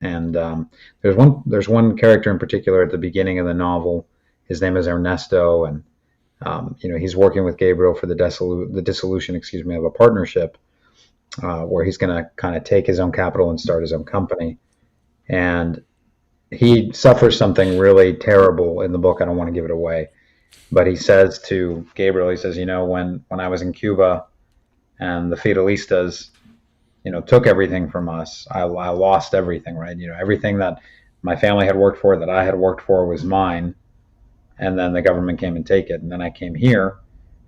And there's one character in particular at the beginning of the novel. His name is Ernesto, and he's working with Gabriel for the dissolution, of a partnership, where he's going to kind of take his own capital and start his own company. And he suffers something really terrible in the book. I don't want to give it away, but he says to Gabriel, he says, when I was in Cuba and the feudalistas, took everything from us, I lost everything, right? Everything that my family had worked for, that I had worked for, was mine. And then the government came and take it. And then I came here,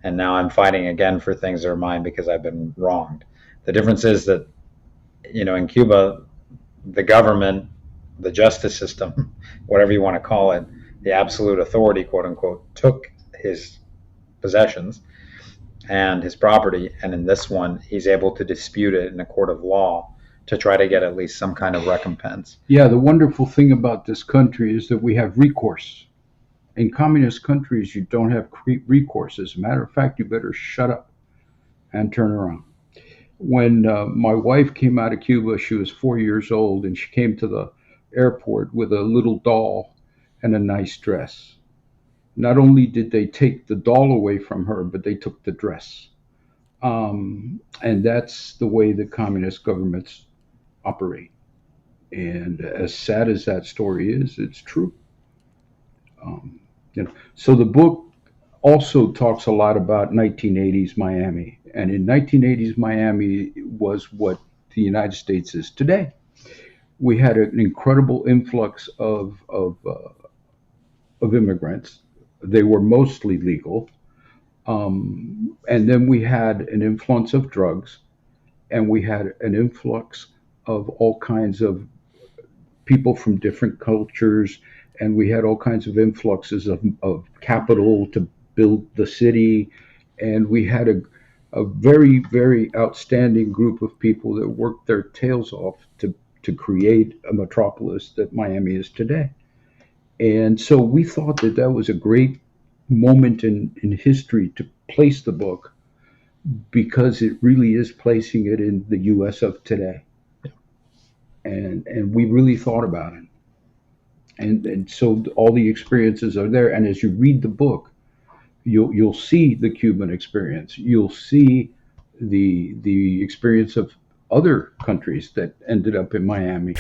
and now I'm fighting again for things that are mine because I've been wronged. The difference is that, in Cuba, the government, the justice system, whatever you want to call it, the absolute authority, quote unquote, took his possessions and his property. And in this one, he's able to dispute it in a court of law to try to get at least some kind of recompense. Yeah, the wonderful thing about this country is that we have recourse. In communist countries, you don't have recourse. As a matter of fact, you better shut up and turn around. When my wife came out of Cuba, she was 4 years old, and she came to the airport with a little doll and a nice dress. Not only did they take the doll away from her, but they took the dress. And that's the way the communist governments operate. And as sad as that story is, it's true. So the book also talks a lot about 1980s Miami. And in 1980s Miami was what the United States is today. We had an incredible influx of immigrants. They were mostly legal. And then we had an influx of drugs, and we had an influx of all kinds of people from different cultures, and we had all kinds of influxes of capital to build the city. And we had a very, very outstanding group of people that worked their tails off to create a metropolis that Miami is today. And so we thought that that was a great moment in history to place the book, because it really is placing it in the U.S. of today. And we really thought about it. And so all the experiences are there. And as you read the book, you'll see the Cuban experience. You'll see the experience of other countries that ended up in Miami.